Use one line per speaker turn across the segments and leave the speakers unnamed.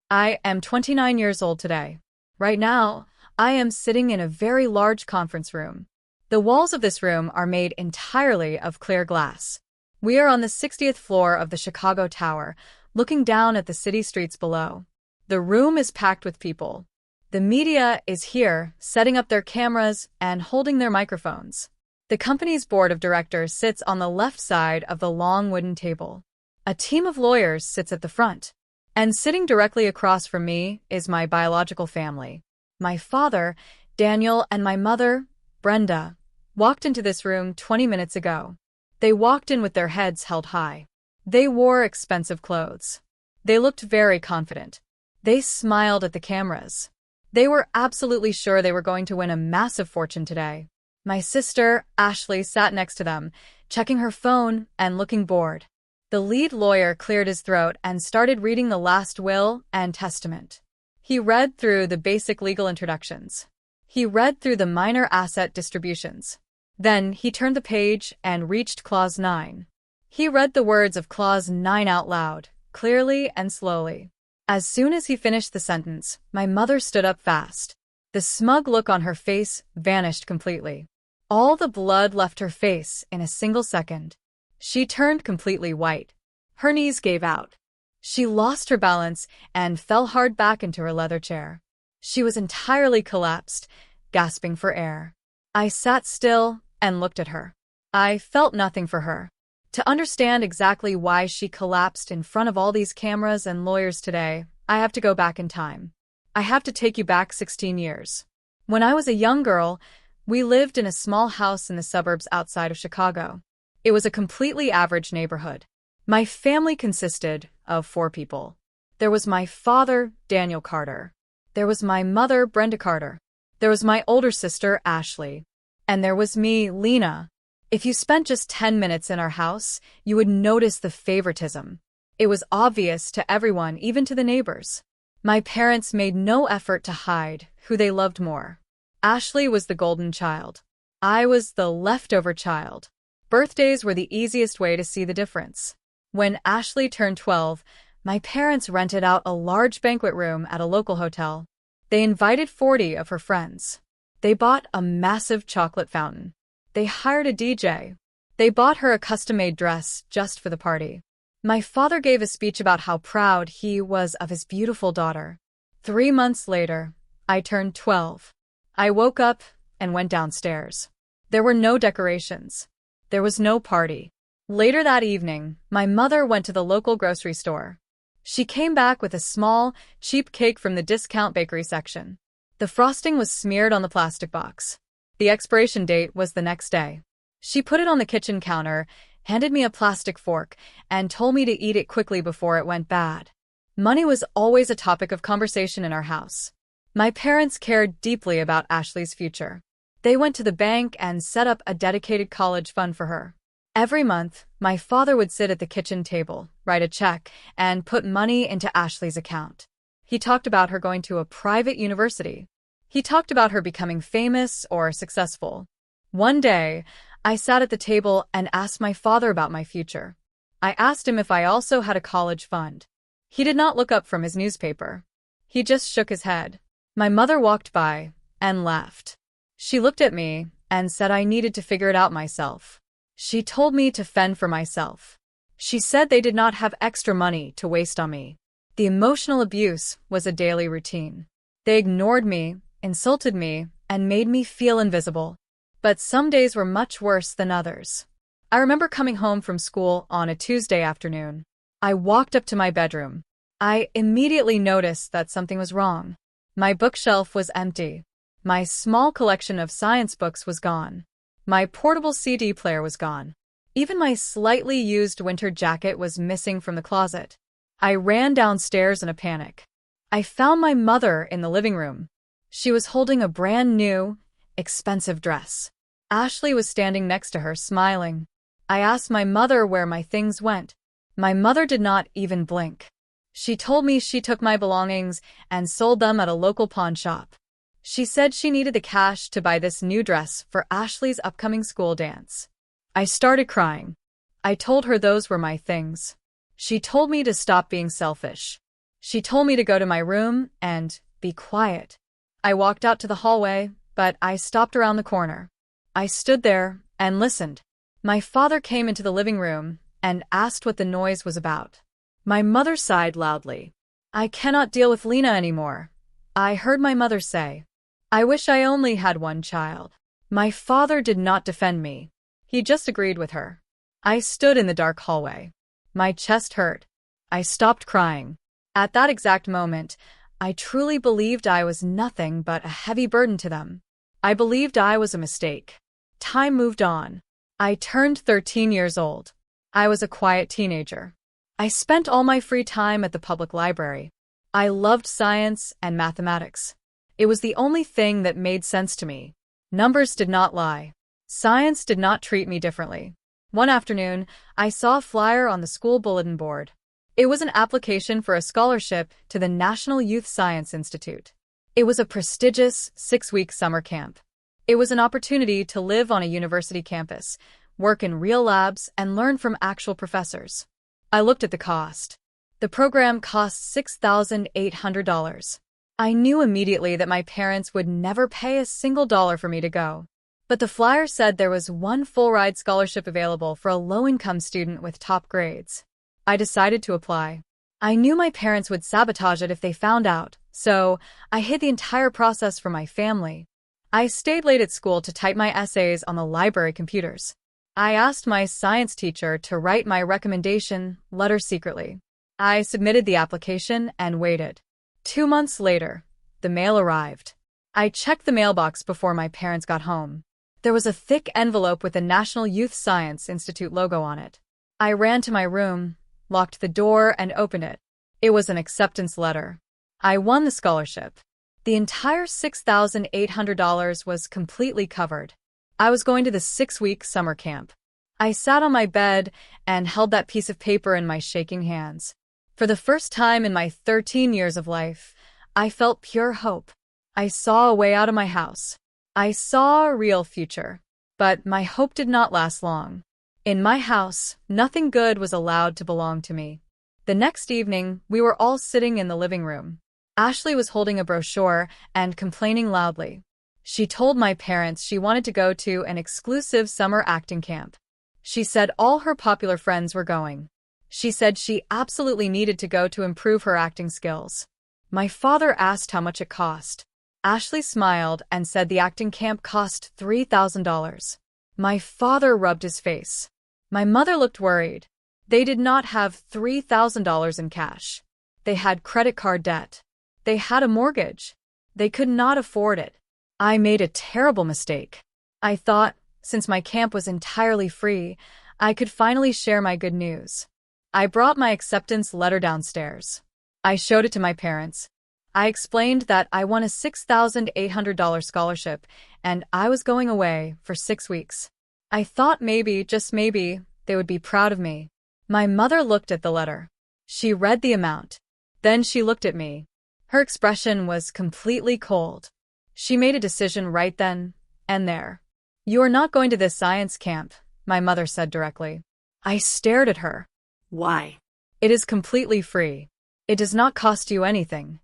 I am 29 years old today. Right now, I am sitting in a very large conference room. The walls of this room are made entirely of clear glass. We are on the 60th floor of the Chicago Tower, looking down at the city streets below. The room is packed with people. The media is here, setting up their cameras and holding their microphones. The company's board of directors sits on the left side of the long wooden table. A team of lawyers sits at the front. And sitting directly across from me is my biological family. My father, Daniel, and my mother, Brenda, walked into this room 20 minutes ago. They walked in with their heads held high. They wore expensive clothes. They looked very confident. They smiled at the cameras. They were absolutely sure they were going to win a massive fortune today. My sister, Ashley, sat next to them, checking her phone and looking bored. The lead lawyer cleared his throat and started reading the last will and testament. He read through the basic legal introductions. He read through the minor asset distributions. Then he turned the page and reached Clause 9. He read the words of Clause 9 out loud, clearly and slowly. As soon as he finished the sentence, my mother stood up fast. The smug look on her face vanished completely. All the blood left her face in a single second. She turned completely white. Her knees gave out. She lost her balance and fell hard back into her leather chair. She was entirely collapsed, gasping for air. I sat still and looked at her. I felt nothing for her. To understand exactly why she collapsed in front of all these cameras and lawyers today, I have to go back in time. I have to take you back 16 years. When I was a young girl, we lived in a small house in the suburbs outside of Chicago. It was a completely average neighborhood. My family consisted of 4 people. There was my father, Daniel Carter. There was my mother, Brenda Carter. There was my older sister, Ashley. And there was me, Lena. If you spent just 10 minutes in our house, you would notice the favoritism. It was obvious to everyone, even to the neighbors. My parents made no effort to hide who they loved more. Ashley was the golden child. I was the leftover child. Birthdays were the easiest way to see the difference. When Ashley turned 12, my parents rented out a large banquet room at a local hotel. They invited 40 of her friends. They bought a massive chocolate fountain. They hired a DJ. They bought her a custom-made dress just for the party. My father gave a speech about how proud he was of his beautiful daughter. 3 months later, I turned 12. I woke up and went downstairs. There were no decorations. There was no party. Later that evening, my mother went to the local grocery store. She came back with a small, cheap cake from the discount bakery section. The frosting was smeared on the plastic box. The expiration date was the next day. She put it on the kitchen counter, handed me a plastic fork, and told me to eat it quickly before it went bad. Money was always a topic of conversation in our house. My parents cared deeply about Ashley's future. They went to the bank and set up a dedicated college fund for her. Every month, my father would sit at the kitchen table, write a check, and put money into Ashley's account. He talked about her going to a private university. He talked about her becoming famous or successful. One day, I sat at the table and asked my father about my future. I asked him if I also had a college fund. He did not look up from his newspaper. He just shook his head. My mother walked by and laughed. She looked at me and said I needed to figure it out myself. She told me to fend for myself. She said they did not have extra money to waste on me. The emotional abuse was a daily routine. They ignored me, insulted me, and made me feel invisible. But some days were much worse than others. I remember coming home from school on a Tuesday afternoon. I walked up to my bedroom. I immediately noticed that something was wrong. My bookshelf was empty. My small collection of science books was gone. My portable CD player was gone. Even my slightly used winter jacket was missing from the closet. I ran downstairs in a panic. I found my mother in the living room. She was holding a brand new, expensive dress. Ashley was standing next to her, smiling. I asked my mother where my things went. My mother did not even blink. She told me she took my belongings and sold them at a local pawn shop. She said she needed the cash to buy this new dress for Ashley's upcoming school dance. I started crying. I told her those were my things. She told me to stop being selfish. She told me to go to my room and be quiet. I walked out to the hallway, but I stopped around the corner. I stood there and listened. My father came into the living room and asked what the noise was about. My mother sighed loudly. "I cannot deal with Lena anymore," I heard my mother say. "I wish I only had one child." My father did not defend me. He just agreed with her. I stood in the dark hallway. My chest hurt. I stopped crying. At that exact moment, I truly believed I was nothing but a heavy burden to them. I believed I was a mistake. Time moved on. I turned 13 years old. I was a quiet teenager. I spent all my free time at the public library. I loved science and mathematics. It was the only thing that made sense to me. Numbers did not lie. Science did not treat me differently. One afternoon, I saw a flyer on the school bulletin board. It was an application for a scholarship to the National Youth Science Institute. It was a prestigious 6-week summer camp. It was an opportunity to live on a university campus, work in real labs, and learn from actual professors. I looked at the cost. The program cost $6,800. I knew immediately that my parents would never pay a single dollar for me to go. But the flyer said there was one full-ride scholarship available for a low-income student with top grades. I decided to apply. I knew my parents would sabotage it if they found out, so I hid the entire process from my family. I stayed late at school to type my essays on the library computers. I asked my science teacher to write my recommendation letter secretly. I submitted the application and waited. 2 months later, the mail arrived. I checked the mailbox before my parents got home. There was a thick envelope with the National Youth Science Institute logo on it. I ran to my room, locked the door, and opened it. It was an acceptance letter. I won the scholarship. The entire $6,800 was completely covered. I was going to the 6-week summer camp. I sat on my bed and held that piece of paper in my shaking hands. For the first time in my 13 years of life, I felt pure hope. I saw a way out of my house. I saw a real future. But my hope did not last long. In my house, nothing good was allowed to belong to me. The next evening, we were all sitting in the living room. Ashley was holding a brochure and complaining loudly. She told my parents she wanted to go to an exclusive summer acting camp. She said all her popular friends were going. She said she absolutely needed to go to improve her acting skills. My father asked how much it cost. Ashley smiled and said the acting camp cost $3,000. My father rubbed his face. My mother looked worried. They did not have $3,000 in cash. They had credit card debt. They had a mortgage. They could not afford it. I made a terrible mistake. I thought, since my camp was entirely free, I could finally share my good news. I brought my acceptance letter downstairs. I showed it to my parents. I explained that I won a $6,800 scholarship and I was going away for 6 weeks. I thought maybe, just maybe, they would be proud of me. My mother looked at the letter. She read the amount. Then she looked at me. Her expression was completely cold. She made a decision right then and there. "You are not going to this science camp," my mother said directly. I stared at her. "Why?" "It is completely free. It does not cost you anything."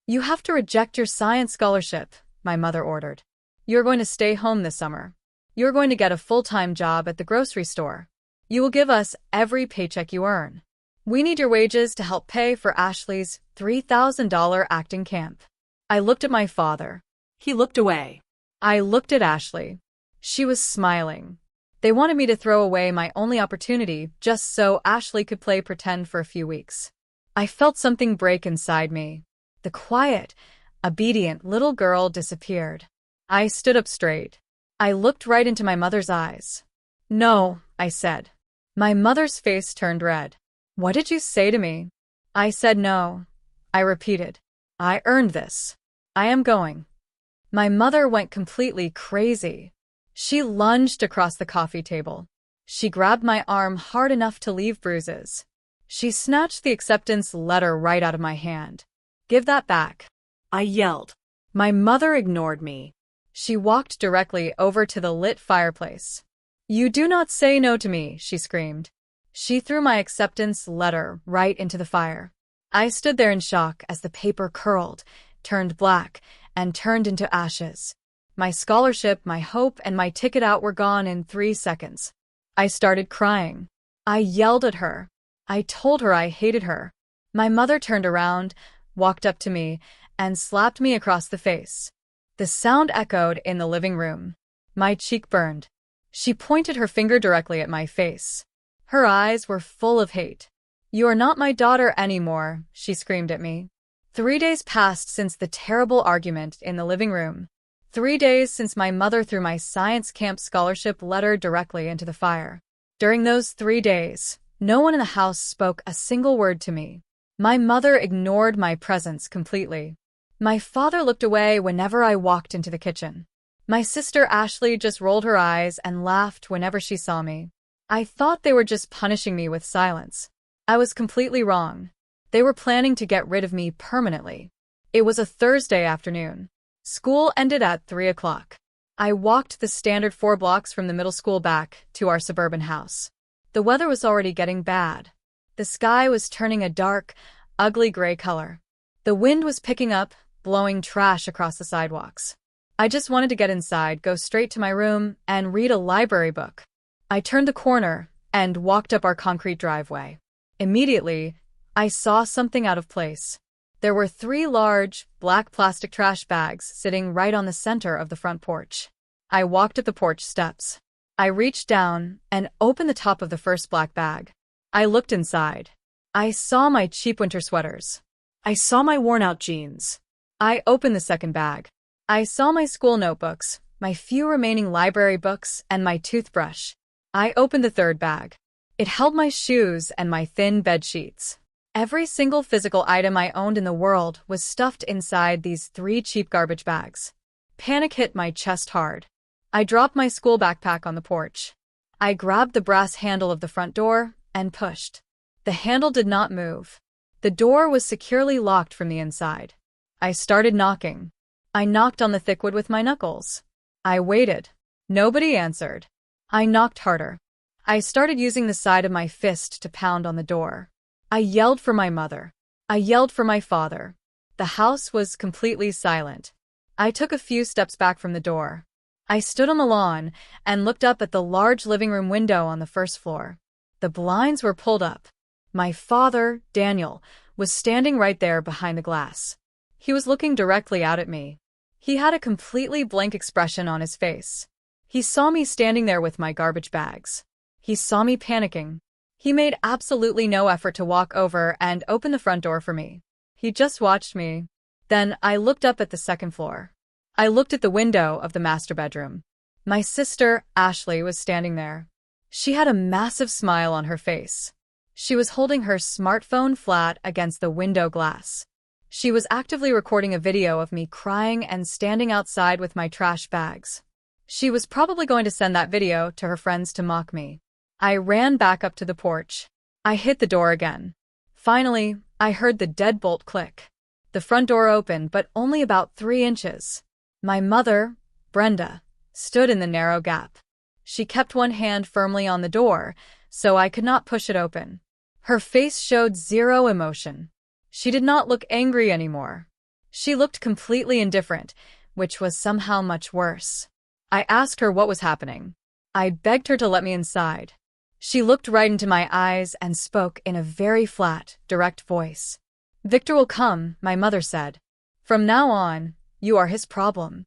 "You have to reject your science scholarship," my mother ordered. "You're going to stay home this summer. You're going to get a full-time job at the grocery store. You will give us every paycheck you earn. We need your wages to help pay for Ashley's $3,000 acting camp." I looked at my father. He looked away. I looked at Ashley. She was smiling. They wanted me to throw away my only opportunity just so Ashley could play pretend for a few weeks. I felt something break inside me. The quiet, obedient little girl disappeared. I stood up straight. I looked right into my mother's eyes. "No," I said. My mother's face turned red. "What did you say to me?" I said no. I repeated. "I earned this. I am going." My mother went completely crazy. She lunged across the coffee table. She grabbed my arm hard enough to leave bruises. She snatched the acceptance letter right out of my hand. "Give that back," I yelled. My mother ignored me. She walked directly over to the lit fireplace. "You do not say no to me," she screamed. She threw my acceptance letter right into the fire. I stood there in shock as the paper curled, turned black, and turned into ashes. My scholarship, my hope, and my ticket out were gone in 3 seconds. I started crying. I yelled at her. I told her I hated her. My mother turned around, walked up to me, and slapped me across the face. The sound echoed in the living room. My cheek burned. She pointed her finger directly at my face. Her eyes were full of hate. "You are not my daughter anymore," she screamed at me. 3 days passed since the terrible argument in the living room. 3 days since my mother threw my science camp scholarship letter directly into the fire. During those 3 days, no one in the house spoke a single word to me. My mother ignored my presence completely. My father looked away whenever I walked into the kitchen. My sister Ashley just rolled her eyes and laughed whenever she saw me. I thought they were just punishing me with silence. I was completely wrong. They were planning to get rid of me permanently. It was a Thursday afternoon. School ended at 3 o'clock. I walked the standard 4 blocks from the middle school back to our suburban house. The weather was already getting bad. The sky was turning a dark, ugly gray color. The wind was picking up, blowing trash across the sidewalks. I just wanted to get inside, go straight to my room, and read a library book. I turned the corner and walked up our concrete driveway. Immediately, I saw something out of place. There were 3 large, black plastic trash bags sitting right on the center of the front porch. I walked up the porch steps. I reached down and opened the top of the first black bag. I looked inside. I saw my cheap winter sweaters. I saw my worn-out jeans. I opened the second bag. I saw my school notebooks, my few remaining library books, and my toothbrush. I opened the third bag. It held my shoes and my thin bed sheets. Every single physical item I owned in the world was stuffed inside these 3 cheap garbage bags. Panic hit my chest hard. I dropped my school backpack on the porch. I grabbed the brass handle of the front door and pushed. The handle did not move. The door was securely locked from the inside. I started knocking. I knocked on the thick wood with my knuckles. I waited. Nobody answered. I knocked harder. I started using the side of my fist to pound on the door. I yelled for my mother. I yelled for my father. The house was completely silent. I took a few steps back from the door. I stood on the lawn and looked up at the large living room window on the first floor. The blinds were pulled up. My father, Daniel, was standing right there behind the glass. He was looking directly out at me. He had a completely blank expression on his face. He saw me standing there with my garbage bags. He saw me panicking. He made absolutely no effort to walk over and open the front door for me. He just watched me. Then I looked up at the second floor. I looked at the window of the master bedroom. My sister, Ashley, was standing there. She had a massive smile on her face. She was holding her smartphone flat against the window glass. She was actively recording a video of me crying and standing outside with my trash bags. She was probably going to send that video to her friends to mock me. I ran back up to the porch. I hit the door again. Finally, I heard the deadbolt click. The front door opened, but only about 3 inches. My mother, Brenda, stood in the narrow gap. She kept one hand firmly on the door, so I could not push it open. Her face showed zero emotion. She did not look angry anymore. She looked completely indifferent, which was somehow much worse. I asked her what was happening. I begged her to let me inside. She looked right into my eyes and spoke in a very flat, direct voice. "Victor will come," my mother said. "From now on, you are his problem."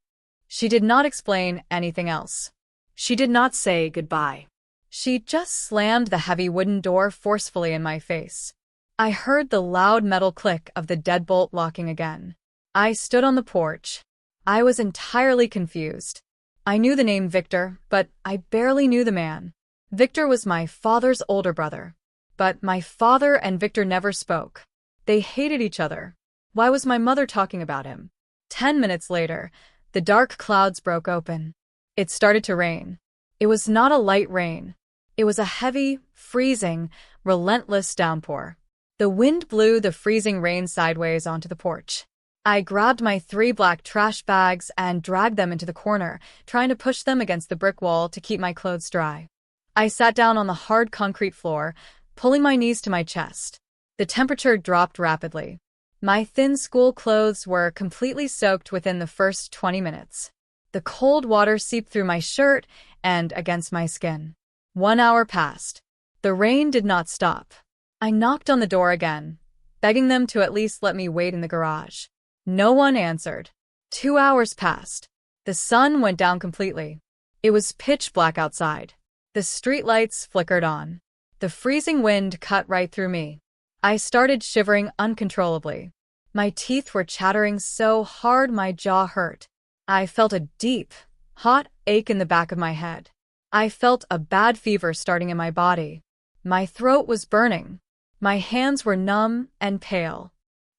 She did not explain anything else. She did not say goodbye. She just slammed the heavy wooden door forcefully in my face. I heard the loud metal click of the deadbolt locking again. I stood on the porch. I was entirely confused. I knew the name Victor, but I barely knew the man. Victor was my father's older brother. But my father and Victor never spoke. They hated each other. Why was my mother talking about him? 10 minutes later, the dark clouds broke open. It started to rain. It was not a light rain. It was a heavy, freezing, relentless downpour. The wind blew the freezing rain sideways onto the porch. I grabbed my 3 black trash bags and dragged them into the corner, trying to push them against the brick wall to keep my clothes dry. I sat down on the hard concrete floor, pulling my knees to my chest. The temperature dropped rapidly. My thin school clothes were completely soaked within the first 20 minutes. The cold water seeped through my shirt and against my skin. 1 hour passed. The rain did not stop. I knocked on the door again, begging them to at least let me wait in the garage. No one answered. 2 hours passed. The sun went down completely. It was pitch black outside. The street lights flickered on. The freezing wind cut right through me. I started shivering uncontrollably. My teeth were chattering so hard my jaw hurt. I felt a deep, hot ache in the back of my head. I felt a bad fever starting in my body. My throat was burning. My hands were numb and pale.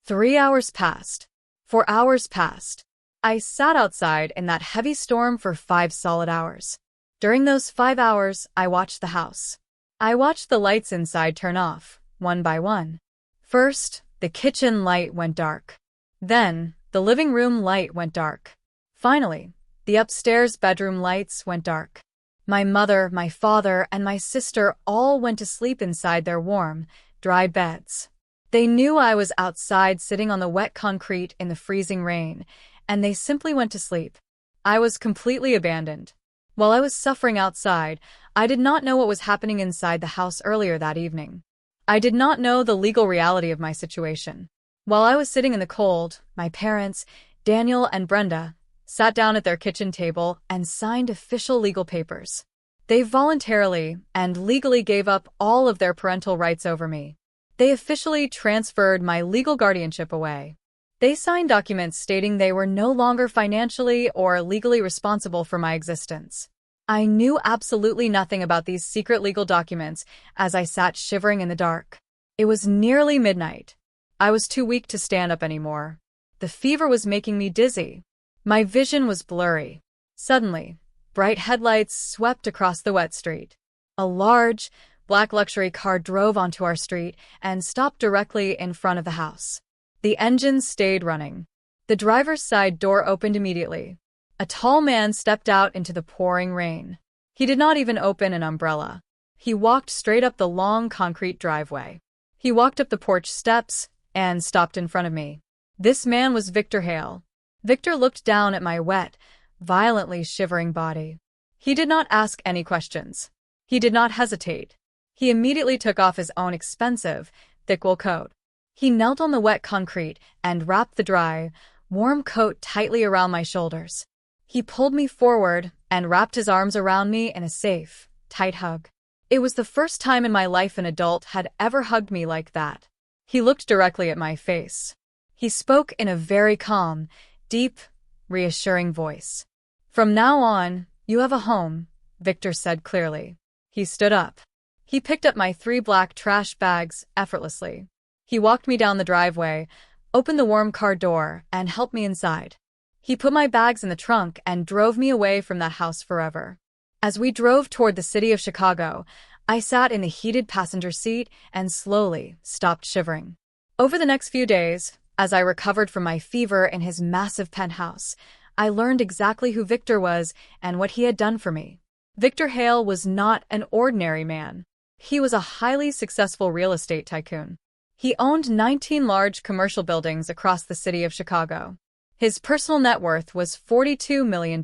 3 hours passed. 4 hours passed. I sat outside in that heavy storm for 5 solid hours. During those 5 hours, I watched the house. I watched the lights inside turn off, one by one. First, the kitchen light went dark. Then, the living room light went dark. Finally, the upstairs bedroom lights went dark. My mother, my father, and my sister all went to sleep inside their warm, dry beds. They knew I was outside sitting on the wet concrete in the freezing rain, and they simply went to sleep. I was completely abandoned. While I was suffering outside, I did not know what was happening inside the house earlier that evening. I did not know the legal reality of my situation. While I was sitting in the cold, my parents, Daniel and Brenda, sat down at their kitchen table and signed official legal papers. They voluntarily and legally gave up all of their parental rights over me. They officially transferred my legal guardianship away. They signed documents stating they were no longer financially or legally responsible for my existence. I knew absolutely nothing about these secret legal documents as I sat shivering in the dark. It was nearly midnight. I was too weak to stand up anymore. The fever was making me dizzy. My vision was blurry. Suddenly, bright headlights swept across the wet street. A large, black luxury car drove onto our street and stopped directly in front of the house. The engine stayed running. The driver's side door opened immediately. A tall man stepped out into the pouring rain. He did not even open an umbrella. He walked straight up the long concrete driveway. He walked up the porch steps and stopped in front of me. This man was Victor Hale. Victor looked down at my wet, violently shivering body. He did not ask any questions. He did not hesitate. He immediately took off his own expensive, thick wool coat. He knelt on the wet concrete and wrapped the dry, warm coat tightly around my shoulders. He pulled me forward and wrapped his arms around me in a safe, tight hug. It was the first time in my life an adult had ever hugged me like that. He looked directly at my face. He spoke in a very calm, deep, reassuring voice. "From now on, you have a home," Victor said clearly. He stood up. He picked up my 3 black trash bags effortlessly. He walked me down the driveway, opened the warm car door, and helped me inside. He put my bags in the trunk and drove me away from that house forever. As we drove toward the city of Chicago, I sat in the heated passenger seat and slowly stopped shivering. Over the next few days, as I recovered from my fever in his massive penthouse, I learned exactly who Victor was and what he had done for me. Victor Hale was not an ordinary man. He was a highly successful real estate tycoon. He owned 19 large commercial buildings across the city of Chicago. His personal net worth was $42 million.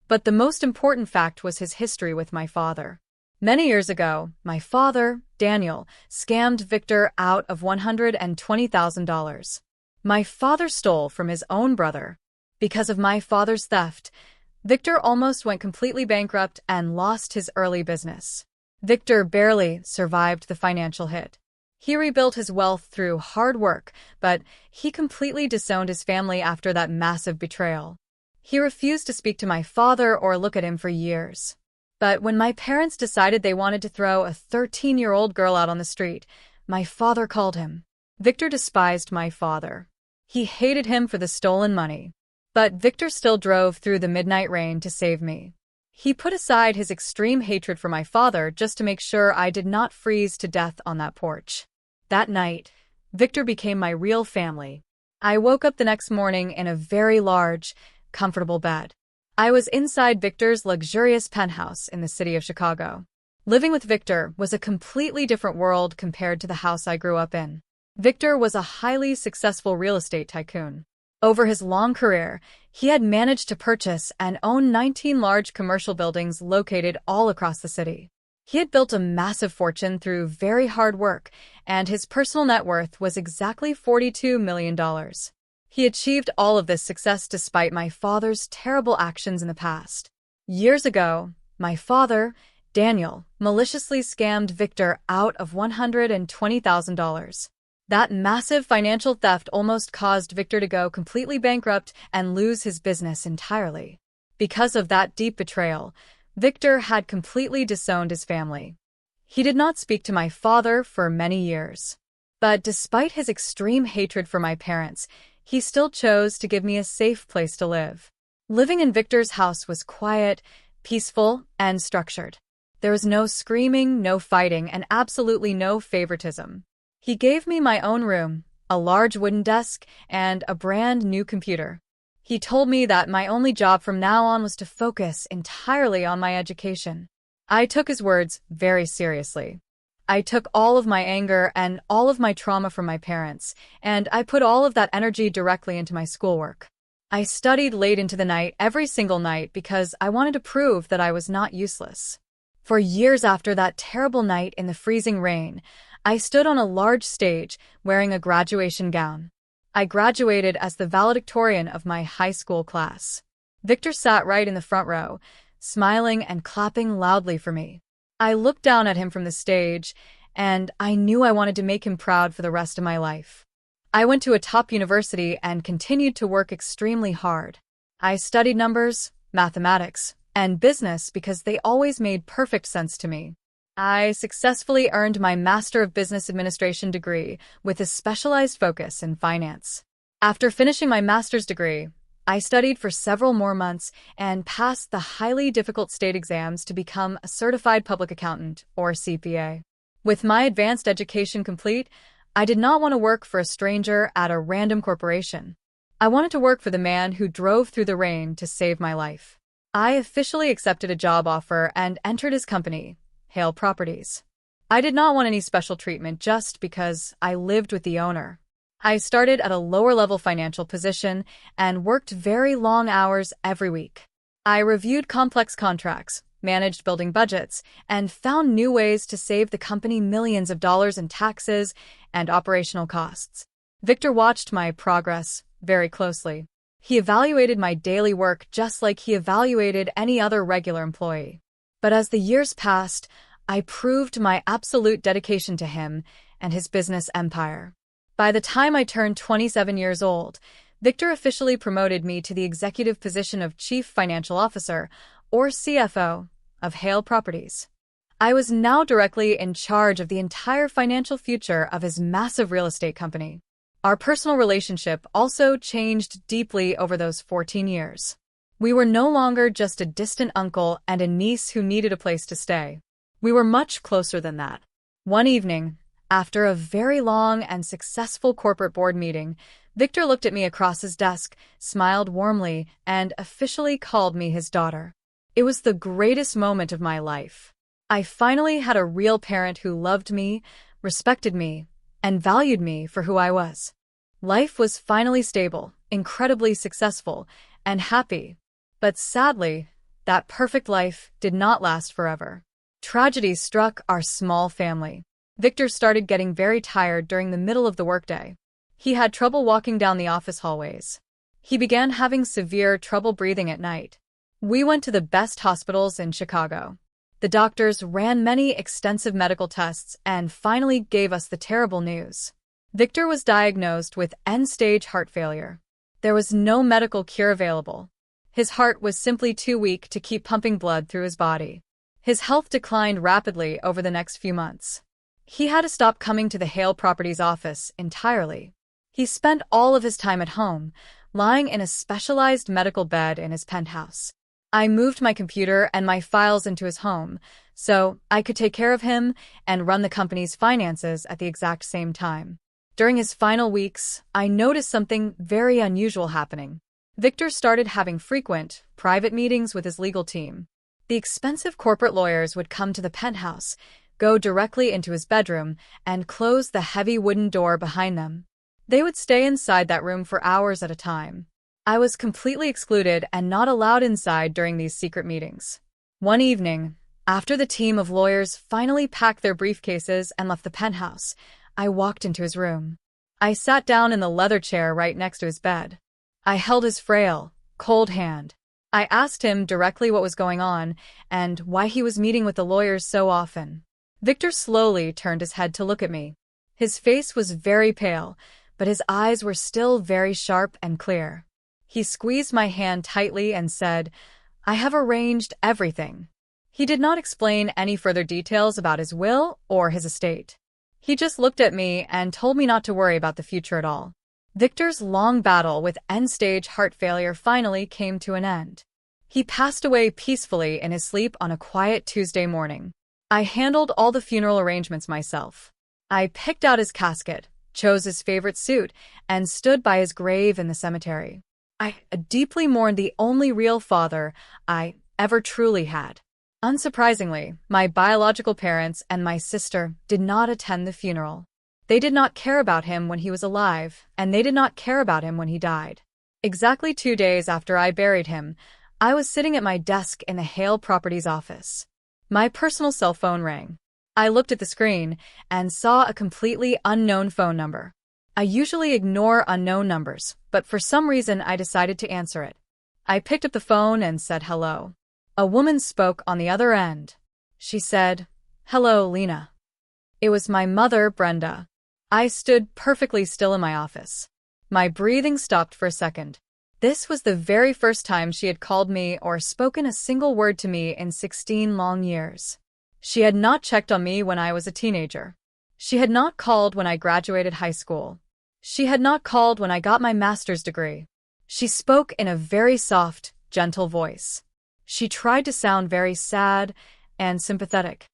But the most important fact was his history with my father. Many years ago, my father, Daniel, scammed Victor out of $120,000. My father stole from his own brother. Because of my father's theft, Victor almost went completely bankrupt and lost his early business. Victor barely survived the financial hit. He rebuilt his wealth through hard work, but he completely disowned his family after that massive betrayal. He refused to speak to my father or look at him for years. But when my parents decided they wanted to throw a 13-year-old girl out on the street, my father called him. Victor despised my father. He hated him for the stolen money. But Victor still drove through the midnight rain to save me. He put aside his extreme hatred for my father just to make sure I did not freeze to death on that porch. That night, Victor became my real family. I woke up the next morning in a very large, comfortable bed. I was inside Victor's luxurious penthouse in the city of Chicago. Living with Victor was a completely different world compared to the house I grew up in. Victor was a highly successful real estate tycoon. Over his long career, he had managed to purchase and own 19 large commercial buildings located all across the city. He had built a massive fortune through very hard work, and his personal net worth was exactly $42 million. He achieved all of this success despite my father's terrible actions in the past. Years ago, my father, Daniel, maliciously scammed Victor out of $120,000. That massive financial theft almost caused Victor to go completely bankrupt and lose his business entirely. Because of that deep betrayal, Victor had completely disowned his family. He did not speak to my father for many years. But despite his extreme hatred for my parents, he still chose to give me a safe place to live. Living in Victor's house was quiet, peaceful, and structured. There was no screaming, no fighting, and absolutely no favoritism. He gave me my own room, a large wooden desk, and a brand new computer. He told me that my only job from now on was to focus entirely on my education. I took his words very seriously. I took all of my anger and all of my trauma from my parents, and I put all of that energy directly into my schoolwork. I studied late into the night every single night because I wanted to prove that I was not useless. For years after that terrible night in the freezing rain, I stood on a large stage wearing a graduation gown. I graduated as the valedictorian of my high school class. Victor sat right in the front row, smiling and clapping loudly for me. I looked down at him from the stage, and I knew I wanted to make him proud for the rest of my life. I went to a top university and continued to work extremely hard. I studied numbers, mathematics, and business because they always made perfect sense to me. I successfully earned my Master of Business Administration degree with a specialized focus in finance. After finishing my master's degree, I studied for several more months and passed the highly difficult state exams to become a certified public accountant, or CPA. With my advanced education complete, I did not want to work for a stranger at a random corporation. I wanted to work for the man who drove through the rain to save my life. I officially accepted a job offer and entered his company, Hale Properties. I did not want any special treatment just because I lived with the owner. I started at a lower-level financial position and worked very long hours every week. I reviewed complex contracts, managed building budgets, and found new ways to save the company millions of dollars in taxes and operational costs. Victor watched my progress very closely. He evaluated my daily work just like he evaluated any other regular employee. But as the years passed, I proved my absolute dedication to him and his business empire. By the time I turned 27 years old, Victor officially promoted me to the executive position of Chief Financial Officer, or CFO, of Hale Properties. I was now directly in charge of the entire financial future of his massive real estate company. Our personal relationship also changed deeply over those 14 years. We were no longer just a distant uncle and a niece who needed a place to stay. We were much closer than that. One evening, after a very long and successful corporate board meeting, Victor looked at me across his desk, smiled warmly, and officially called me his daughter. It was the greatest moment of my life. I finally had a real parent who loved me, respected me, and valued me for who I was. Life was finally stable, incredibly successful, and happy. But sadly, that perfect life did not last forever. Tragedy struck our small family. Victor started getting very tired during the middle of the workday. He had trouble walking down the office hallways. He began having severe trouble breathing at night. We went to the best hospitals in Chicago. The doctors ran many extensive medical tests and finally gave us the terrible news. Victor was diagnosed with end-stage heart failure. There was no medical cure available. His heart was simply too weak to keep pumping blood through his body. His health declined rapidly over the next few months. He had to stop coming to the Hale Properties office entirely. He spent all of his time at home, lying in a specialized medical bed in his penthouse. I moved my computer and my files into his home, so I could take care of him and run the company's finances at the exact same time. During his final weeks, I noticed something very unusual happening. Victor started having frequent, private meetings with his legal team. The expensive corporate lawyers would come to the penthouse, go directly into his bedroom, and close the heavy wooden door behind them. They would stay inside that room for hours at a time. I was completely excluded and not allowed inside during these secret meetings. One evening, after the team of lawyers finally packed their briefcases and left the penthouse, I walked into his room. I sat down in the leather chair right next to his bed. I held his frail, cold hand. I asked him directly what was going on and why he was meeting with the lawyers so often. Victor slowly turned his head to look at me. His face was very pale, but his eyes were still very sharp and clear. He squeezed my hand tightly and said, "I have arranged everything." He did not explain any further details about his will or his estate. He just looked at me and told me not to worry about the future at all. Victor's long battle with end-stage heart failure finally came to an end. He passed away peacefully in his sleep on a quiet Tuesday morning. I handled all the funeral arrangements myself. I picked out his casket, chose his favorite suit, and stood by his grave in the cemetery. I deeply mourned the only real father I ever truly had. Unsurprisingly, my biological parents and my sister did not attend the funeral. They did not care about him when he was alive, and they did not care about him when he died. Exactly 2 days after I buried him, I was sitting at my desk in the Hale Properties office. My personal cell phone rang. I looked at the screen and saw a completely unknown phone number. I usually ignore unknown numbers, but for some reason I decided to answer it. I picked up the phone and said hello. A woman spoke on the other end. She said, "Hello, Lena." It was my mother, Brenda. I stood perfectly still in my office. My breathing stopped for a second. This was the very first time she had called me or spoken a single word to me in 16 long years. She had not checked on me when I was a teenager. She had not called when I graduated high school. She had not called when I got my master's degree. She spoke in a very soft, gentle voice. She tried to sound very sad and sympathetic.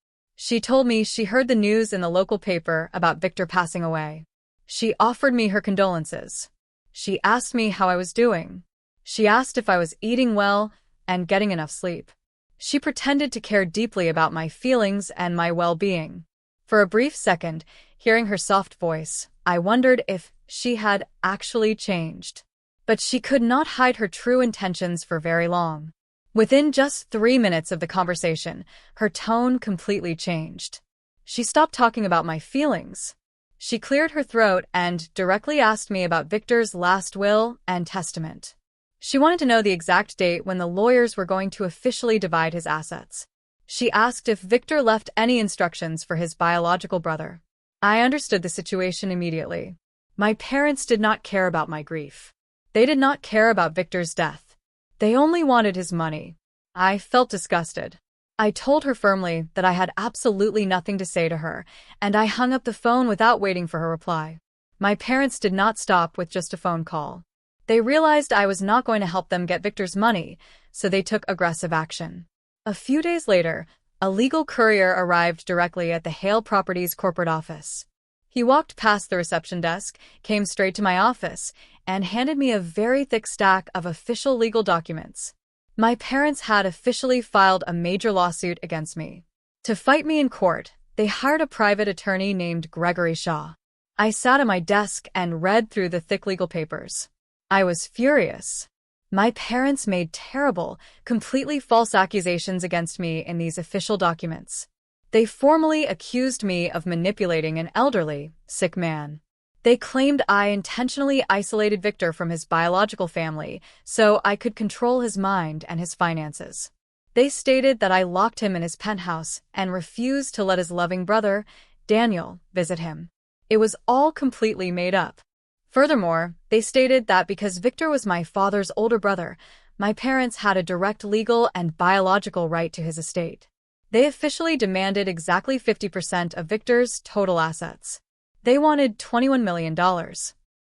She told me she heard the news in the local paper about Victor passing away. She offered me her condolences. She asked me how I was doing. She asked if I was eating well and getting enough sleep. She pretended to care deeply about my feelings and my well-being. For a brief second, hearing her soft voice, I wondered if she had actually changed. But she could not hide her true intentions for very long. Within just 3 minutes of the conversation, her tone completely changed. She stopped talking about my feelings. She cleared her throat and directly asked me about Victor's last will and testament. She wanted to know the exact date when the lawyers were going to officially divide his assets. She asked if Victor left any instructions for his biological brother. I understood the situation immediately. My parents did not care about my grief. They did not care about Victor's death. They only wanted his money. I felt disgusted. I told her firmly that I had absolutely nothing to say to her, and I hung up the phone without waiting for her reply. My parents did not stop with just a phone call. They realized I was not going to help them get Victor's money, so they took aggressive action. A few days later, a legal courier arrived directly at the Hale Properties corporate office. He walked past the reception desk, came straight to my office, and handed me a very thick stack of official legal documents. My parents had officially filed a major lawsuit against me. To fight me in court, they hired a private attorney named Gregory Shaw. I sat at my desk and read through the thick legal papers. I was furious. My parents made terrible, completely false accusations against me in these official documents. They formally accused me of manipulating an elderly, sick man. They claimed I intentionally isolated Victor from his biological family so I could control his mind and his finances. They stated that I locked him in his penthouse and refused to let his loving brother, Daniel, visit him. It was all completely made up. Furthermore, they stated that because Victor was my father's older brother, my parents had a direct legal and biological right to his estate. They officially demanded exactly 50% of Victor's total assets. They wanted $21 million.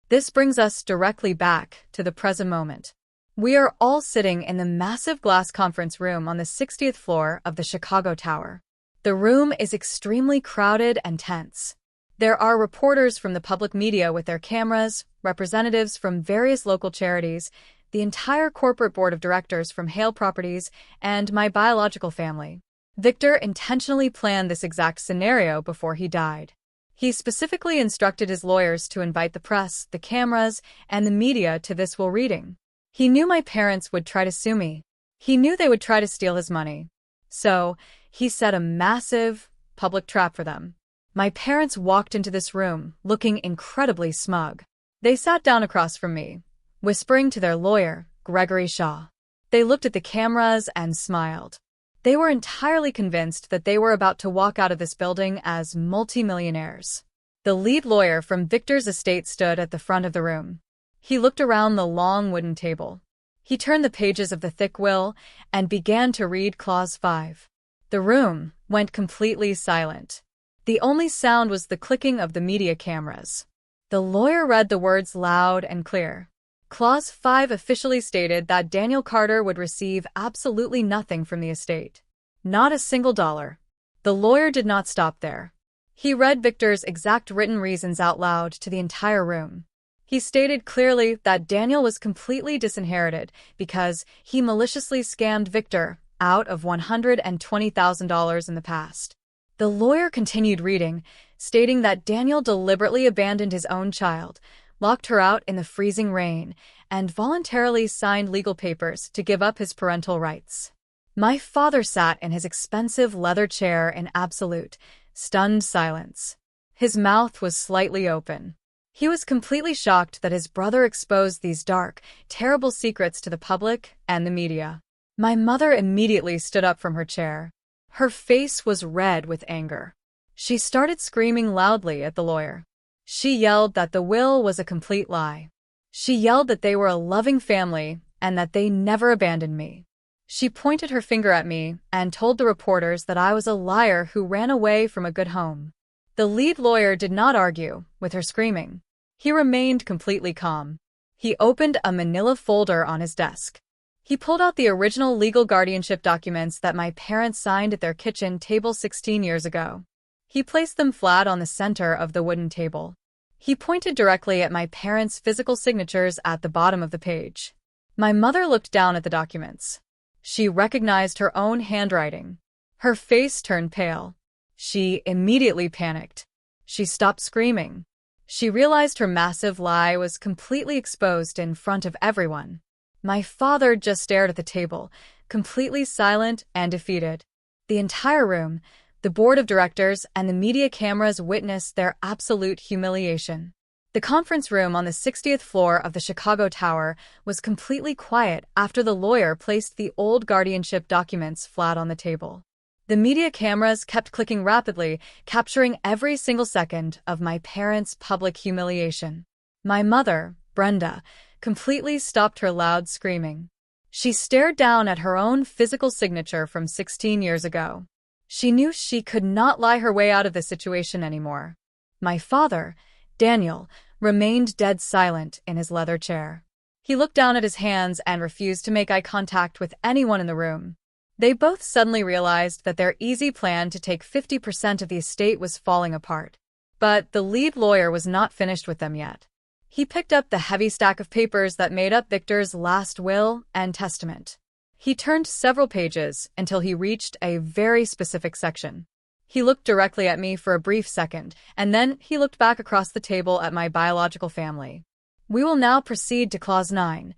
This brings us directly back to the present moment. We are all sitting in the massive glass conference room on the 60th floor of the Chicago Tower. The room is extremely crowded and tense. There are reporters from the public media with their cameras, representatives from various local charities, the entire corporate board of directors from Hale Properties, and my biological family. Victor intentionally planned this exact scenario before he died. He specifically instructed his lawyers to invite the press, the cameras, and the media to this will reading. He knew my parents would try to sue me. He knew they would try to steal his money. So, he set a massive, public trap for them. My parents walked into this room, looking incredibly smug. They sat down across from me, whispering to their lawyer, Gregory Shaw. They looked at the cameras and smiled. They were entirely convinced that they were about to walk out of this building as multimillionaires. The lead lawyer from Victor's estate stood at the front of the room. He looked around the long wooden table. He turned the pages of the thick will and began to read Clause 5. The room went completely silent. The only sound was the clicking of the media cameras. The lawyer read the words loud and clear. Clause 5 officially stated that Daniel Carter would receive absolutely nothing from the estate. Not a single dollar. The lawyer did not stop there. He read Victor's exact written reasons out loud to the entire room. He stated clearly that Daniel was completely disinherited because he maliciously scammed Victor out of $120,000 in the past. The lawyer continued reading, stating that Daniel deliberately abandoned his own child, locked her out in the freezing rain, and voluntarily signed legal papers to give up his parental rights. My father sat in his expensive leather chair in absolute, stunned silence. His mouth was slightly open. He was completely shocked that his brother exposed these dark, terrible secrets to the public and the media. My mother immediately stood up from her chair. Her face was red with anger. She started screaming loudly at the lawyer. She yelled that the will was a complete lie. She yelled that they were a loving family and that they never abandoned me. She pointed her finger at me and told the reporters that I was a liar who ran away from a good home. The lead lawyer did not argue with her screaming. He remained completely calm. He opened a manila folder on his desk. He pulled out the original legal guardianship documents that my parents signed at their kitchen table 16 years ago. He placed them flat on the center of the wooden table. He pointed directly at my parents' physical signatures at the bottom of the page. My mother looked down at the documents. She recognized her own handwriting. Her face turned pale. She immediately panicked. She stopped screaming. She realized her massive lie was completely exposed in front of everyone. My father just stared at the table, completely silent and defeated. The entire room, the board of directors, and the media cameras witnessed their absolute humiliation. The conference room on the 60th floor of the Chicago Tower was completely quiet after the lawyer placed the old guardianship documents flat on the table. The media cameras kept clicking rapidly, capturing every single second of my parents' public humiliation. My mother, Brenda, completely stopped her loud screaming. She stared down at her own physical signature from 16 years ago. She knew she could not lie her way out of this situation anymore. My father, Daniel, remained dead silent in his leather chair. He looked down at his hands and refused to make eye contact with anyone in the room. They both suddenly realized that their easy plan to take 50% of the estate was falling apart. But the lead lawyer was not finished with them yet. He picked up the heavy stack of papers that made up Victor's last will and testament. He turned several pages until he reached a very specific section. He looked directly at me for a brief second, and then he looked back across the table at my biological family. "We will now proceed to Clause 9,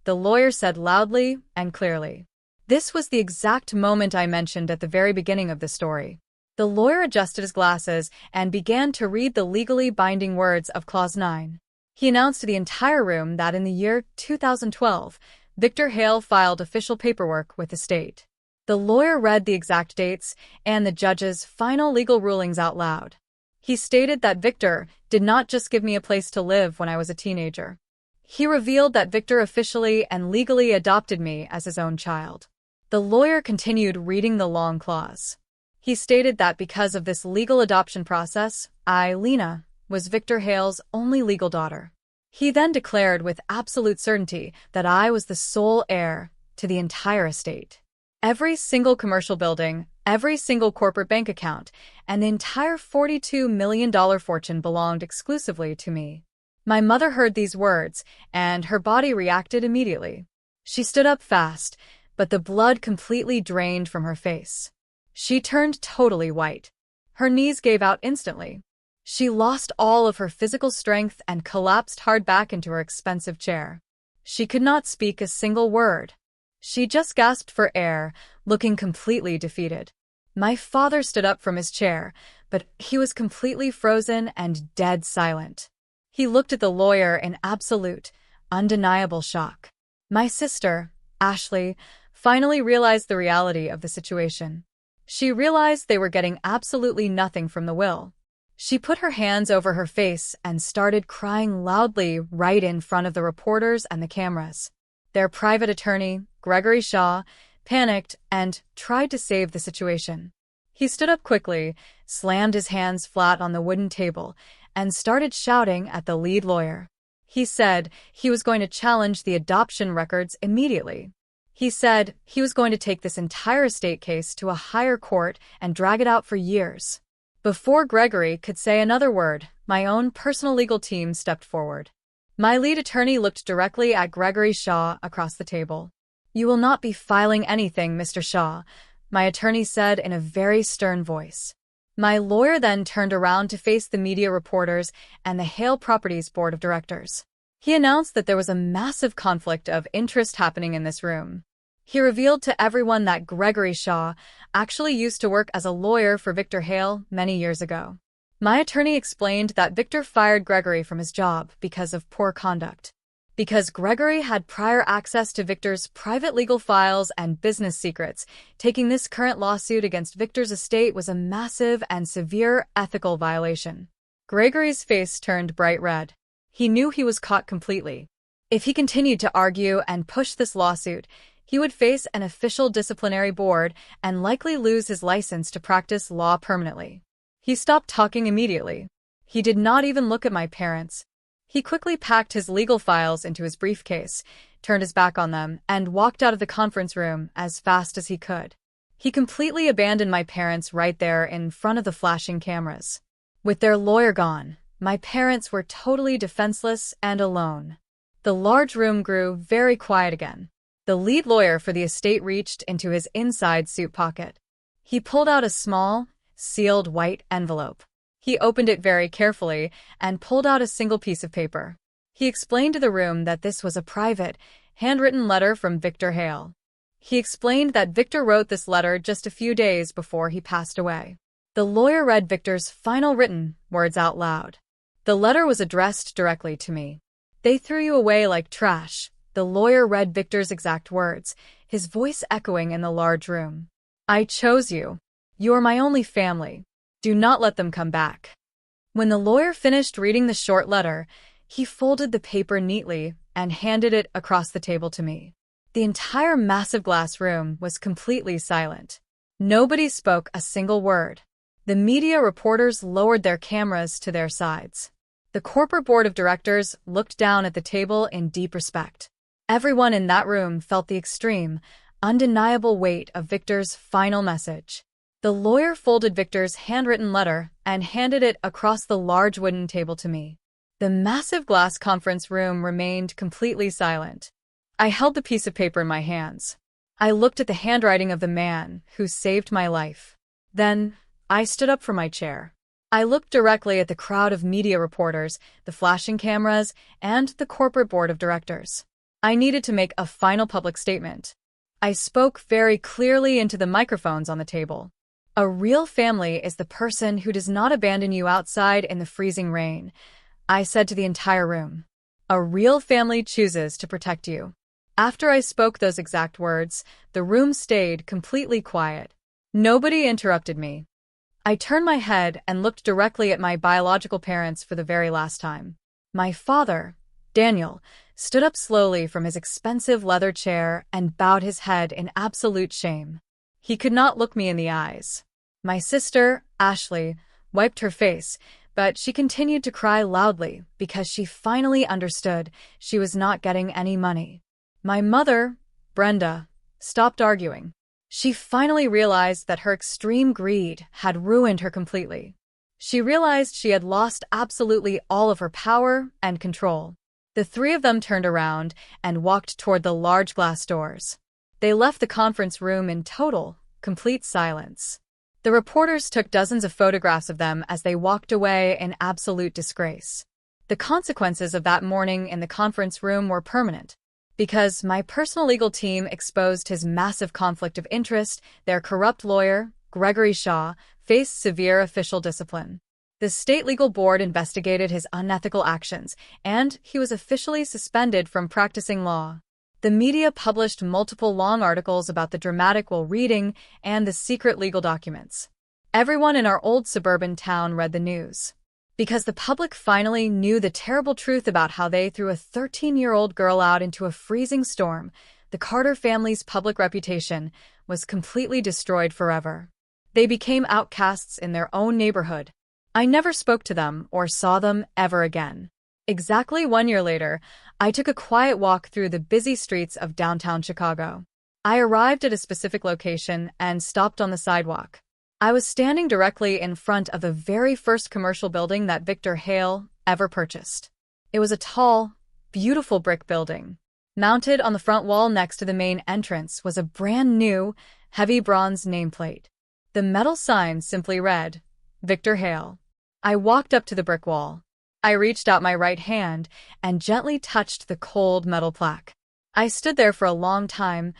the lawyer said loudly and clearly. This was the exact moment I mentioned at the very beginning of the story. The lawyer adjusted his glasses and began to read the legally binding words of Clause 9. He announced to the entire room that in the year 2012, Victor Hale filed official paperwork with the state. The lawyer read the exact dates and the judge's final legal rulings out loud. He stated that Victor did not just give me a place to live when I was a teenager. He revealed that Victor officially and legally adopted me as his own child. The lawyer continued reading the long clause. He stated that because of this legal adoption process, I, Lena, was Victor Hale's only legal daughter. He then declared with absolute certainty that I was the sole heir to the entire estate. Every single commercial building, every single corporate bank account, and the entire $42 million fortune belonged exclusively to me. My mother heard these words, and her body reacted immediately. She stood up fast, but the blood completely drained from her face. She turned totally white. Her knees gave out instantly. She lost all of her physical strength and collapsed hard back into her expensive chair. She could not speak a single word. She just gasped for air, looking completely defeated. My father stood up from his chair, but he was completely frozen and dead silent. He looked at the lawyer in absolute, undeniable shock. My sister, Ashley, finally realized the reality of the situation. She realized they were getting absolutely nothing from the will. She put her hands over her face and started crying loudly right in front of the reporters and the cameras. Their private attorney, Gregory Shaw, panicked and tried to save the situation. He stood up quickly, slammed his hands flat on the wooden table, and started shouting at the lead lawyer. He said he was going to challenge the adoption records immediately. He said he was going to take this entire estate case to a higher court and drag it out for years. Before Gregory could say another word, my own personal legal team stepped forward. My lead attorney looked directly at Gregory Shaw across the table. "You will not be filing anything, Mr. Shaw," my attorney said in a very stern voice. My lawyer then turned around to face the media reporters and the Hale Properties Board of Directors. He announced that there was a massive conflict of interest happening in this room. He revealed to everyone that Gregory Shaw actually used to work as a lawyer for Victor Hale many years ago. My attorney explained that Victor fired Gregory from his job because of poor conduct. Because Gregory had prior access to Victor's private legal files and business secrets, taking this current lawsuit against Victor's estate was a massive and severe ethical violation. Gregory's face turned bright red. He knew he was caught completely. If he continued to argue and push this lawsuit, he would face an official disciplinary board and likely lose his license to practice law permanently. He stopped talking immediately. He did not even look at my parents. He quickly packed his legal files into his briefcase, turned his back on them, and walked out of the conference room as fast as he could. He completely abandoned my parents right there in front of the flashing cameras. With their lawyer gone, my parents were totally defenseless and alone. The large room grew very quiet again. The lead lawyer for the estate reached into his inside suit pocket. He pulled out a small, sealed white envelope. He opened it very carefully and pulled out a single piece of paper. He explained to the room that this was a private, handwritten letter from Victor Hale. He explained that Victor wrote this letter just a few days before he passed away. The lawyer read Victor's final written words out loud. The letter was addressed directly to me. "They threw you away like trash." The lawyer read Victor's exact words, his voice echoing in the large room. "I chose you. You are my only family. Do not let them come back." When the lawyer finished reading the short letter, he folded the paper neatly and handed it across the table to me. The entire massive glass room was completely silent. Nobody spoke a single word. The media reporters lowered their cameras to their sides. The corporate board of directors looked down at the table in deep respect. Everyone in that room felt the extreme, undeniable weight of Victor's final message. The lawyer folded Victor's handwritten letter and handed it across the large wooden table to me. The massive glass conference room remained completely silent. I held the piece of paper in my hands. I looked at the handwriting of the man who saved my life. Then, I stood up from my chair. I looked directly at the crowd of media reporters, the flashing cameras, and the corporate board of directors. I needed to make a final public statement. I spoke very clearly into the microphones on the table. A real family is the person who does not abandon you outside in the freezing rain, I said to the entire room. A real family chooses to protect you. After I spoke those exact words, the room stayed completely quiet. Nobody interrupted me. I turned my head and looked directly at my biological parents for the very last time. My father, Daniel, stood up slowly from his expensive leather chair and bowed his head in absolute shame. He could not look me in the eyes. My sister, Ashley, wiped her face, but she continued to cry loudly because she finally understood she was not getting any money. My mother, Brenda, stopped arguing. She finally realized that her extreme greed had ruined her completely. She realized she had lost absolutely all of her power and control. The three of them turned around and walked toward the large glass doors. They left the conference room in total, complete silence. The reporters took dozens of photographs of them as they walked away in absolute disgrace. The consequences of that morning in the conference room were permanent. Because my personal legal team exposed his massive conflict of interest, their corrupt lawyer, Gregory Shaw, faced severe official discipline. The state legal board investigated his unethical actions, and he was officially suspended from practicing law. The media published multiple long articles about the dramatic will reading and the secret legal documents. Everyone in our old suburban town read the news. Because the public finally knew the terrible truth about how they threw a 13-year-old girl out into a freezing storm, the Carter family's public reputation was completely destroyed forever. They became outcasts in their own neighborhood. I never spoke to them or saw them ever again. Exactly 1 year later, I took a quiet walk through the busy streets of downtown Chicago. I arrived at a specific location and stopped on the sidewalk. I was standing directly in front of the very first commercial building that Victor Hale ever purchased. It was a tall, beautiful brick building. Mounted on the front wall next to the main entrance was a brand new, heavy bronze nameplate. The metal sign simply read, Victor Hale. I walked up to the brick wall. I reached out my right hand and gently touched the cold metal plaque. I stood there for a long time,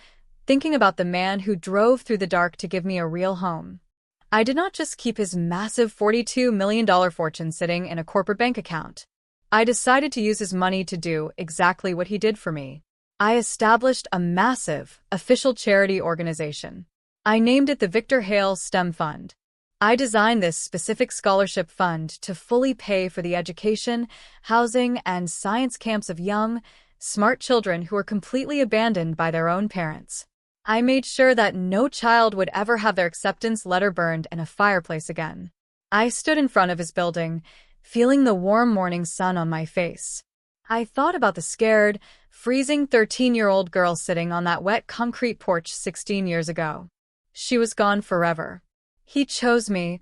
thinking about the man who drove through the dark to give me a real home. I did not just keep his massive $42 million fortune sitting in a corporate bank account. I decided to use his money to do exactly what he did for me. I established a massive, official charity organization. I named it the Victor Hale STEM Fund. I designed this specific scholarship fund to fully pay for the education, housing, and science camps of young, smart children who were completely abandoned by their own parents. I made sure that no child would ever have their acceptance letter burned in a fireplace again. I stood in front of his building, feeling the warm morning sun on my face. I thought about the scared, freezing 13-year-old girl sitting on that wet concrete porch 16 years ago. She was gone forever. He chose me,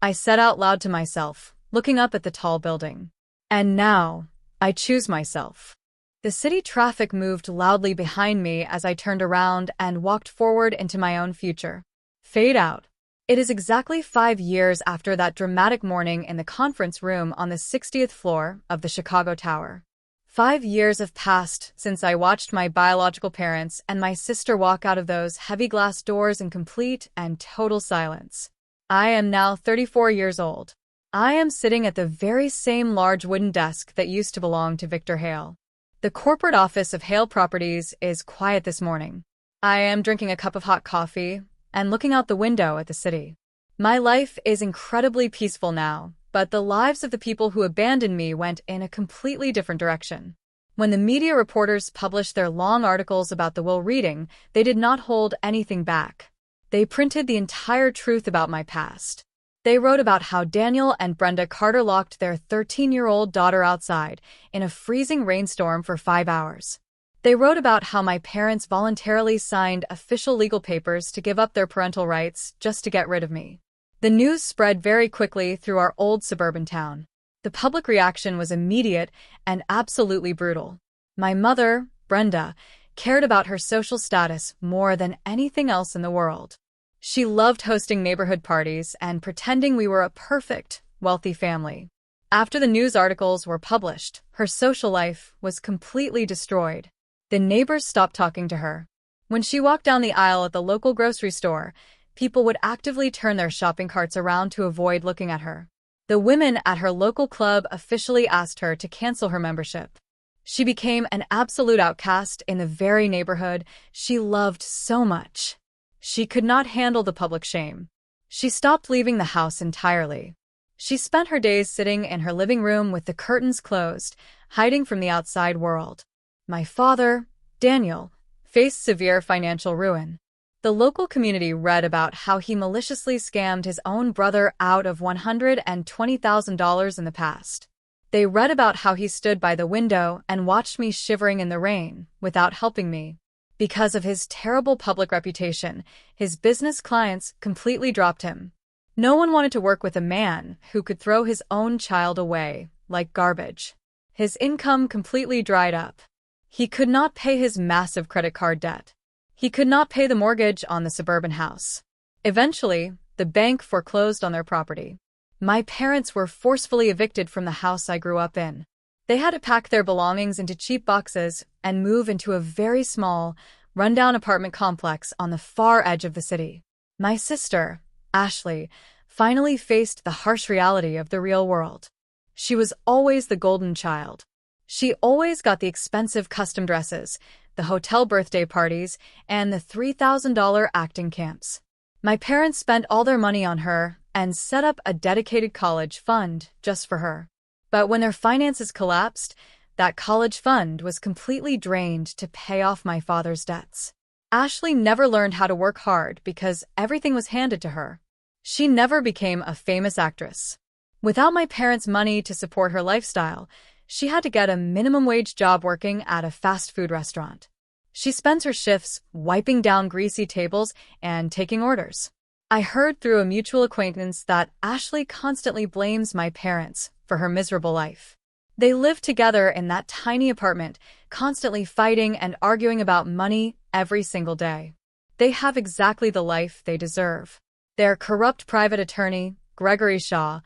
I said out loud to myself, looking up at the tall building. And now, I choose myself. The city traffic moved loudly behind me as I turned around and walked forward into my own future. Fade out. It is exactly 5 years after that dramatic morning in the conference room on the 60th floor of the Chicago Tower. 5 years have passed since I watched my biological parents and my sister walk out of those heavy glass doors in complete and total silence. I am now 34 years old. I am sitting at the very same large wooden desk that used to belong to Victor Hale. The corporate office of Hale Properties is quiet this morning. I am drinking a cup of hot coffee and looking out the window at the city. My life is incredibly peaceful now, but the lives of the people who abandoned me went in a completely different direction. When the media reporters published their long articles about the will reading, they did not hold anything back. They printed the entire truth about my past. They wrote about how Daniel and Brenda Carter locked their 13-year-old daughter outside in a freezing rainstorm for 5 hours. They wrote about how my parents voluntarily signed official legal papers to give up their parental rights just to get rid of me. The news spread very quickly through our old suburban town. The public reaction was immediate and absolutely brutal. My mother, Brenda, cared about her social status more than anything else in the world. She loved hosting neighborhood parties and pretending we were a perfect, wealthy family. After the news articles were published, her social life was completely destroyed. The neighbors stopped talking to her. When she walked down the aisle at the local grocery store, people would actively turn their shopping carts around to avoid looking at her. The women at her local club officially asked her to cancel her membership. She became an absolute outcast in the very neighborhood she loved so much. She could not handle the public shame. She stopped leaving the house entirely. She spent her days sitting in her living room with the curtains closed, hiding from the outside world. My father, Daniel, faced severe financial ruin. The local community read about how he maliciously scammed his own brother out of $120,000 in the past. They read about how he stood by the window and watched me shivering in the rain without helping me. Because of his terrible public reputation, his business clients completely dropped him. No one wanted to work with a man who could throw his own child away like garbage. His income completely dried up. He could not pay his massive credit card debt. He could not pay the mortgage on the suburban house. Eventually, the bank foreclosed on their property. My parents were forcefully evicted from the house I grew up in. They had to pack their belongings into cheap boxes and move into a very small, rundown apartment complex on the far edge of the city. My sister, Ashley, finally faced the harsh reality of the real world. She was always the golden child. She always got the expensive custom dresses, the hotel birthday parties, and the $3,000 acting camps. My parents spent all their money on her and set up a dedicated college fund just for her. But when their finances collapsed, that college fund was completely drained to pay off my father's debts. Ashley never learned how to work hard because everything was handed to her. She never became a famous actress. Without my parents' money to support her lifestyle, she had to get a minimum wage job working at a fast food restaurant. She spends her shifts wiping down greasy tables and taking orders. I heard through a mutual acquaintance that Ashley constantly blames my parents for her miserable life. They live together in that tiny apartment, constantly fighting and arguing about money every single day. They have exactly the life they deserve. Their corrupt private attorney, Gregory Shaw,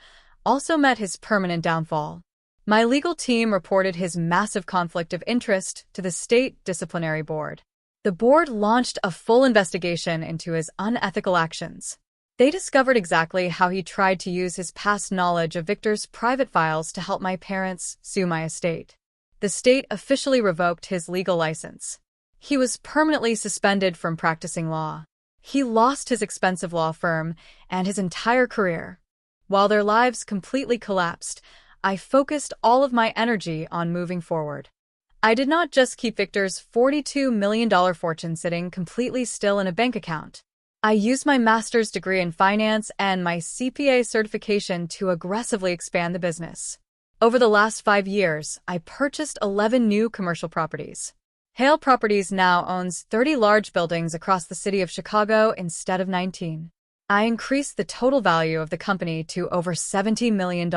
also met his permanent downfall. My legal team reported his massive conflict of interest to the state disciplinary board. The board launched a full investigation into his unethical actions. They discovered exactly how he tried to use his past knowledge of Victor's private files to help my parents sue my estate. The state officially revoked his legal license. He was permanently suspended from practicing law. He lost his expensive law firm and his entire career. While their lives completely collapsed, I focused all of my energy on moving forward. I did not just keep Victor's $42 million fortune sitting completely still in a bank account. I used my master's degree in finance and my CPA certification to aggressively expand the business. Over the last 5 years, I purchased 11 new commercial properties. Hale Properties now owns 30 large buildings across the city of Chicago instead of 19. I increased the total value of the company to over $70 million.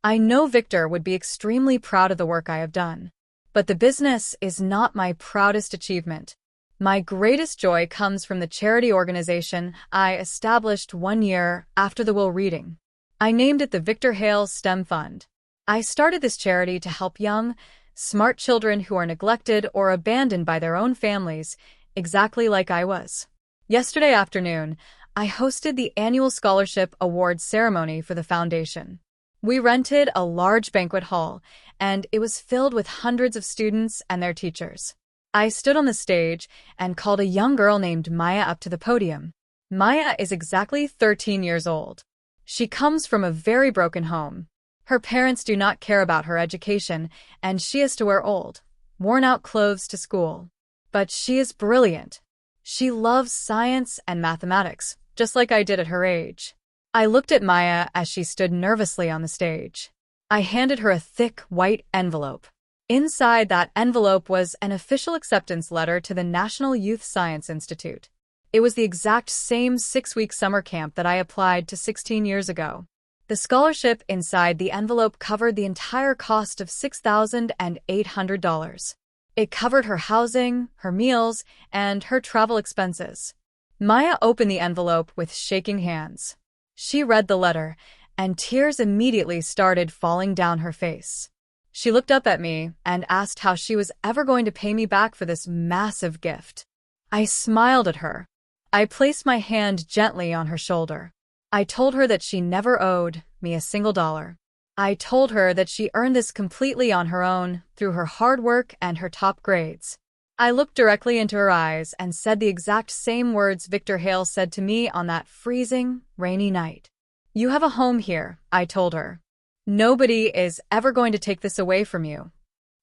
I know Victor would be extremely proud of the work I have done. But the business is not my proudest achievement. My greatest joy comes from the charity organization I established 1 year after the will reading. I named it the Victor Hale STEM Fund. I started this charity to help young, smart children who are neglected or abandoned by their own families, exactly like I was. Yesterday afternoon, I hosted the annual scholarship awards ceremony for the foundation. We rented a large banquet hall, and it was filled with hundreds of students and their teachers. I stood on the stage and called a young girl named Maya up to the podium. Maya is exactly 13 years old. She comes from a very broken home. Her parents do not care about her education, and she has to wear old, worn-out clothes to school. But she is brilliant. She loves science and mathematics, just like I did at her age. I looked at Maya as she stood nervously on the stage. I handed her a thick, white envelope. Inside that envelope was an official acceptance letter to the National Youth Science Institute. It was the exact same 6-week summer camp that I applied to 16 years ago. The scholarship inside the envelope covered the entire cost of $6,800. It covered her housing, her meals, and her travel expenses. Maya opened the envelope with shaking hands. She read the letter, and tears immediately started falling down her face. She looked up at me and asked how she was ever going to pay me back for this massive gift. I smiled at her. I placed my hand gently on her shoulder. I told her that she never owed me a single dollar. I told her that she earned this completely on her own through her hard work and her top grades. I looked directly into her eyes and said the exact same words Victor Hale said to me on that freezing, rainy night. "You have a home here," I told her. "Nobody is ever going to take this away from you."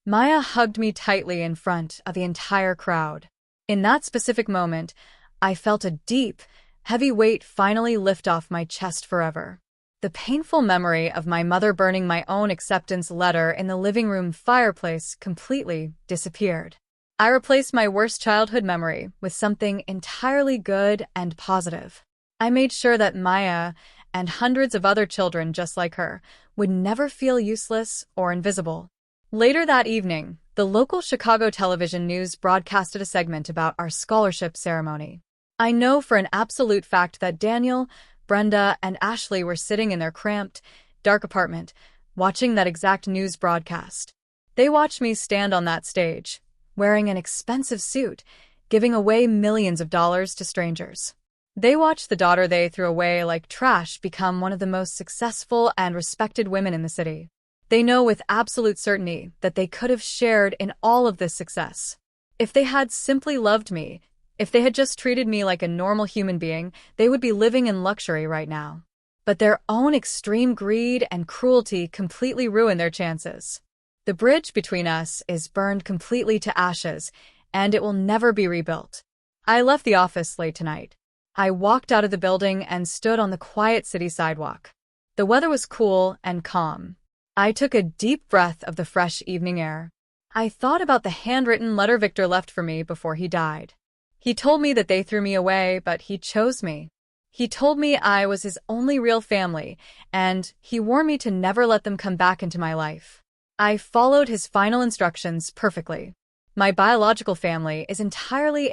Maya hugged me tightly in front of the entire crowd. In that specific moment, I felt a deep, heavy weight finally lift off my chest forever. The painful memory of my mother burning my own acceptance letter in the living room fireplace completely disappeared. I replaced my worst childhood memory with something entirely good and positive. I made sure that Maya and hundreds of other children just like her would never feel useless or invisible. Later that evening, the local Chicago television news broadcasted a segment about our scholarship ceremony. I know for an absolute fact that Daniel, Brenda, and Ashley were sitting in their cramped, dark apartment, watching that exact news broadcast. They watched me stand on that stage, wearing an expensive suit, giving away millions of dollars to strangers. They watched the daughter they threw away like trash become one of the most successful and respected women in the city. They know with absolute certainty that they could have shared in all of this success. If they had simply loved me, if they had just treated me like a normal human being, they would be living in luxury right now. But their own extreme greed and cruelty completely ruined their chances. The bridge between us is burned completely to ashes, and it will never be rebuilt. I left the office late tonight. I walked out of the building and stood on the quiet city sidewalk. The weather was cool and calm. I took a deep breath of the fresh evening air. I thought about the handwritten letter Victor left for me before he died. He told me that they threw me away, but he chose me. He told me I was his only real family, and he warned me to never let them come back into my life. I followed his final instructions perfectly. My biological family is entirely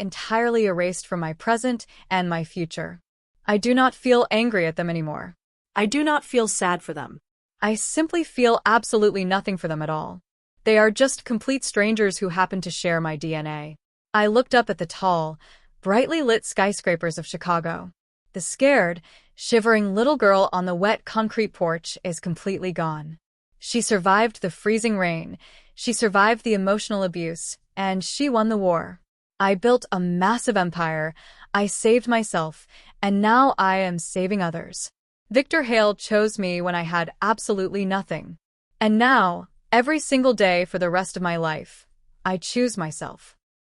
erased from my present and my future. I do not feel angry at them anymore.
I do not feel sad for them.
I simply feel absolutely nothing for them at all. They are just complete strangers who happen to share my DNA. I looked up at the tall, brightly lit skyscrapers of Chicago. The scared, shivering little girl on the wet concrete porch is completely gone. She survived the freezing rain, she survived the emotional abuse, and she won the war. I built a massive empire, I saved myself, and now I am saving others. Victor Hale chose me when I had absolutely nothing. And now, every single day for the rest of my life, I choose myself.